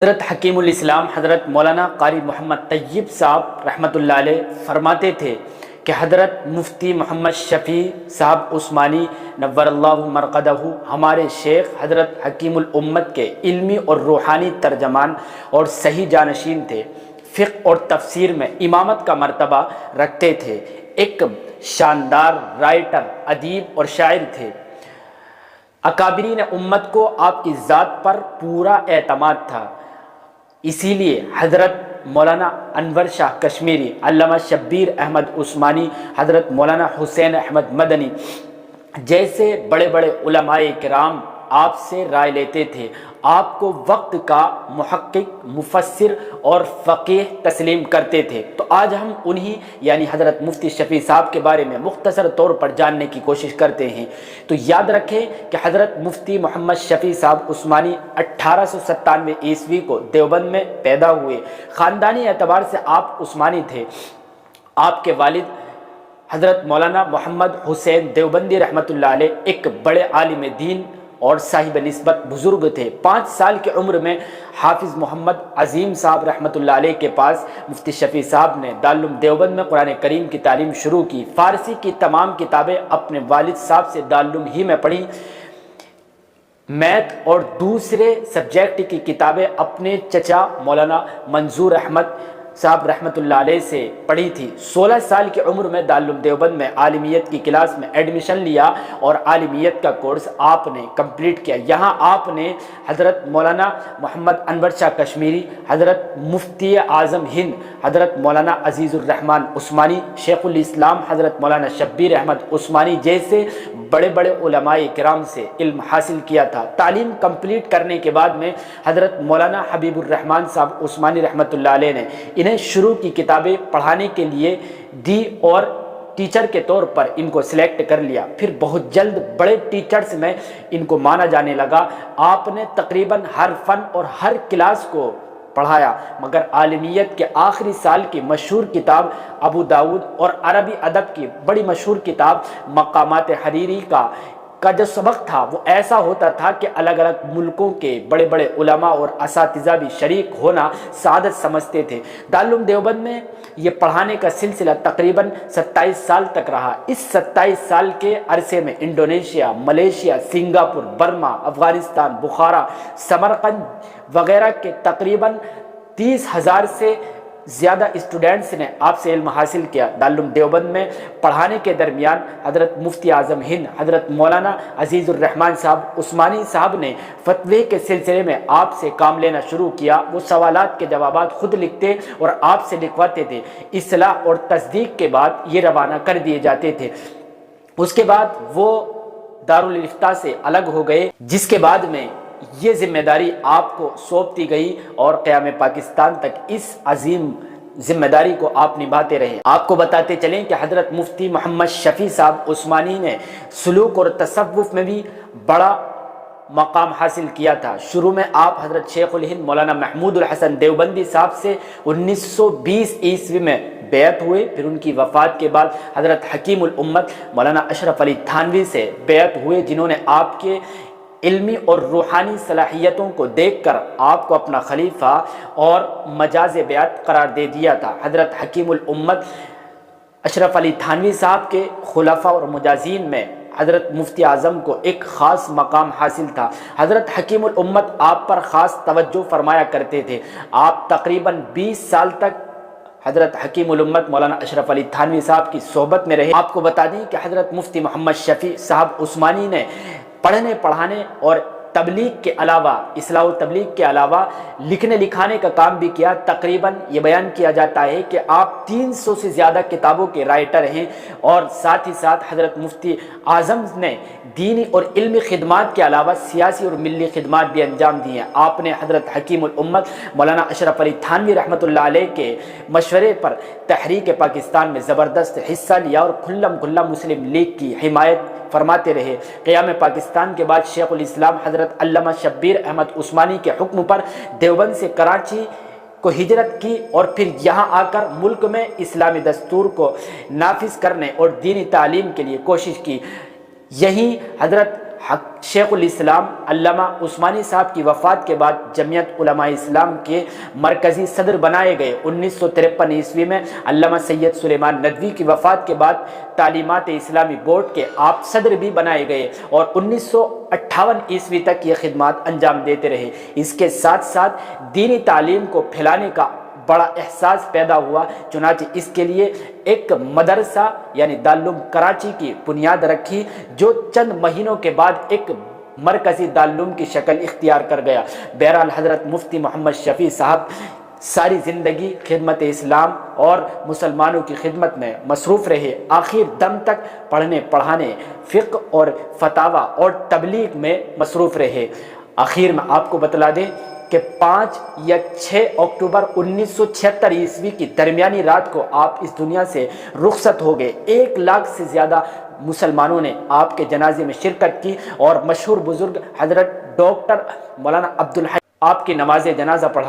حضرت حکیم الاسلام حضرت مولانا قاری محمد طیب صاحب رحمۃ اللہ علیہ فرماتے تھے کہ حضرت مفتی محمد شفیع صاحب عثمانی نور اللہ مرقدہ ہمارے شیخ حضرت حکیم الامت کے علمی اور روحانی ترجمان اور صحیح جانشین تھے۔ فقہ اور تفسیر میں امامت کا مرتبہ رکھتے تھے۔ ایک شاندار رائٹر، ادیب اور شاعر تھے۔ اکابرین امت کو آپ کی ذات پر پورا اعتماد تھا، اسی لیے حضرت مولانا انور شاہ کشمیری، علامہ شبیر احمد عثمانی، حضرت مولانا حسین احمد مدنی جیسے بڑے بڑے علماء کرام آپ سے رائے لیتے تھے۔ آپ کو وقت کا محقق، مفسر اور فقیہ تسلیم کرتے تھے۔ تو آج ہم انہی یعنی حضرت مفتی شفیع صاحب کے بارے میں مختصر طور پر جاننے کی کوشش کرتے ہیں۔ تو یاد رکھیں کہ حضرت مفتی محمد شفیع صاحب عثمانی 1897 عیسوی کو دیوبند میں پیدا ہوئے۔ خاندانی اعتبار سے آپ عثمانی تھے۔ آپ کے والد حضرت مولانا محمد حسین دیوبندی رحمۃ اللہ علیہ ایک بڑے عالم دین اور صاحب نسبت بزرگ تھے۔ 5 سال کی عمر میں حافظ محمد عظیم صاحب رحمۃ اللہ علیہ کے پاس مفتی شفیع صاحب نے دارالعلوم دیوبند میں قرآن کریم کی تعلیم شروع کی۔ فارسی کی تمام کتابیں اپنے والد صاحب سے دارالعلوم ہی میں پڑھی۔ میتھ اور دوسرے سبجیکٹ کی کتابیں اپنے چچا مولانا منظور احمد صاحب رحمۃ اللہ علیہ سے پڑھی تھی۔ 16 سال کی عمر میں دارالعلوم دیوبند میں عالمیت کی کلاس میں ایڈمیشن لیا اور عالمیت کا کورس آپ نے کمپلیٹ کیا۔ یہاں آپ نے حضرت مولانا محمد انور شاہ کشمیری، حضرت مفتی اعظم ہند حضرت مولانا عزیز الرحمن عثمانی، شیخ الاسلام حضرت مولانا شبیر احمد عثمانی جیسے بڑے بڑے علماء کرام سے علم حاصل کیا تھا۔ تعلیم کمپلیٹ کرنے کے بعد میں حضرت مولانا حبیب الرحمن صاحب عثمانی رحمۃ اللہ علیہ نے انہیں شروع کی کتابیں پڑھانے کے لیے دی اور ٹیچر کے طور پر ان کو سلیکٹ کر لیا۔ پھر بہت جلد بڑے ٹیچرز میں ان کو مانا جانے لگا۔ آپ نے تقریباً ہر فن اور ہر کلاس کو پڑھایا، مگر عالمیت کے آخری سال کی مشہور کتاب ابو داؤد اور عربی ادب کی بڑی مشہور کتاب مقامات حریری کا جو سبق تھا وہ ایسا ہوتا تھا کہ الگ الگ ملکوں کے بڑے بڑے علماء اور اساتذہ بھی شریک ہونا سعادت سمجھتے تھے۔ دارالعلوم دیوبند میں یہ پڑھانے کا سلسلہ تقریباً 27 سال تک رہا۔ اس 27 سال کے عرصے میں Indonesia, Malaysia, Singapore, Burma, Afghanistan, Bukhara, Samarkand وغیرہ کے تقریباً 30,000 سے زیادہ اسٹوڈنٹس نے آپ سے علم حاصل کیا۔ دارالعلوم دیوبند میں پڑھانے کے درمیان حضرت مفتی اعظم ہند حضرت مولانا عزیز الرحمن صاحب عثمانی صاحب نے فتوے کے سلسلے میں آپ سے کام لینا شروع کیا۔ وہ سوالات کے جوابات خود لکھتے اور آپ سے لکھواتے تھے۔ اصلاح اور تصدیق کے بعد یہ روانہ کر دیے جاتے تھے۔ اس کے بعد وہ دارالفتہ سے الگ ہو گئے، جس کے بعد میں یہ ذمہ داری آپ کو سونپ دی گئی اور قیام پاکستان تک اس عظیم ذمہ داری کو آپ نبھاتے رہے۔ آپ کو بتاتے چلیں کہ حضرت مفتی محمد شفیع صاحب عثمانی نے سلوک اور تصوف میں بھی بڑا مقام حاصل کیا تھا۔ شروع میں آپ حضرت شیخ الہند مولانا محمود الحسن دیوبندی صاحب سے 1920 عیسوی میں بیعت ہوئے۔ پھر ان کی وفات کے بعد حضرت حکیم الامت مولانا اشرف علی تھانوی سے بیعت ہوئے، جنہوں نے آپ کے علمی اور روحانی صلاحیتوں کو دیکھ کر آپ کو اپنا خلیفہ اور مجاز بیعت قرار دے دیا تھا۔ حضرت حکیم الامت اشرف علی تھانوی صاحب کے خلفاء اور مجازین میں حضرت مفتی اعظم کو ایک خاص مقام حاصل تھا۔ حضرت حکیم الامت آپ پر خاص توجہ فرمایا کرتے تھے۔ آپ تقریباً 20 سال تک حضرت حکیم الامت مولانا اشرف علی تھانوی صاحب کی صحبت میں رہے۔ آپ کو بتا دیں کہ حضرت مفتی محمد شفیع صاحب عثمانی نے پڑھنے پڑھانے اور تبلیغ کے علاوہ، اصلاح و تبلیغ کے علاوہ لکھنے لکھانے کا کام بھی کیا۔ تقریباً یہ بیان کیا جاتا ہے کہ آپ 300 سے زیادہ کتابوں کے رائٹر ہیں، اور ساتھ ہی ساتھ حضرت مفتی اعظم نے دینی اور علمی خدمات کے علاوہ سیاسی اور ملی خدمات بھی انجام دی ہیں۔ آپ نے حضرت حکیم الامت مولانا اشرف علی تھانوی رحمۃ اللہ علیہ کے مشورے پر تحریک پاکستان میں زبردست حصہ لیا اور کھلم کھلا مسلم لیگ کی حمایت فرماتے رہے۔ قیام پاکستان کے بعد شیخ الاسلام حضرت علامہ شبیر احمد عثمانی کے حکم پر دیوبند سے کراچی کو ہجرت کی اور پھر یہاں آ کر ملک میں اسلامی دستور کو نافذ کرنے اور دینی تعلیم کے لیے کوشش کی۔ یہیں حضرت شیخ الاسلام علامہ عثمانی صاحب کی وفات کے بعد جمعیت علماء اسلام کے مرکزی صدر بنائے گئے۔ 1953 عیسوی میں علامہ سید سلیمان ندوی کی وفات کے بعد تعلیمات اسلامی بورڈ کے آپ صدر بھی بنائے گئے اور 1958 عیسوی تک یہ خدمات انجام دیتے رہے۔ اس کے ساتھ ساتھ دینی تعلیم کو پھیلانے کا بڑا احساس پیدا ہوا، چنانچہ اس کے لیے ایک مدرسہ یعنی دارالعلوم کراچی کی بنیاد رکھی، جو چند مہینوں کے بعد ایک مرکزی دارالعلوم کی شکل اختیار کر گیا۔ بہرحال حضرت مفتی محمد شفیع صاحب ساری زندگی خدمت اسلام اور مسلمانوں کی خدمت میں مصروف رہے، آخر دم تک پڑھنے پڑھانے، فقہ اور فتاوی اور تبلیغ میں مصروف رہے۔ آخر میں آپ کو بتلا دیں کہ 5 یا 6 اکتوبر 1976 عیسوی کی درمیانی رات کو آپ اس دنیا سے رخصت ہو گئے۔ 1 لاکھ سے زیادہ مسلمانوں نے آپ کے جنازے میں شرکت کی اور مشہور بزرگ حضرت ڈاکٹر مولانا عبدالحی آپ کی نماز جنازہ پڑھا۔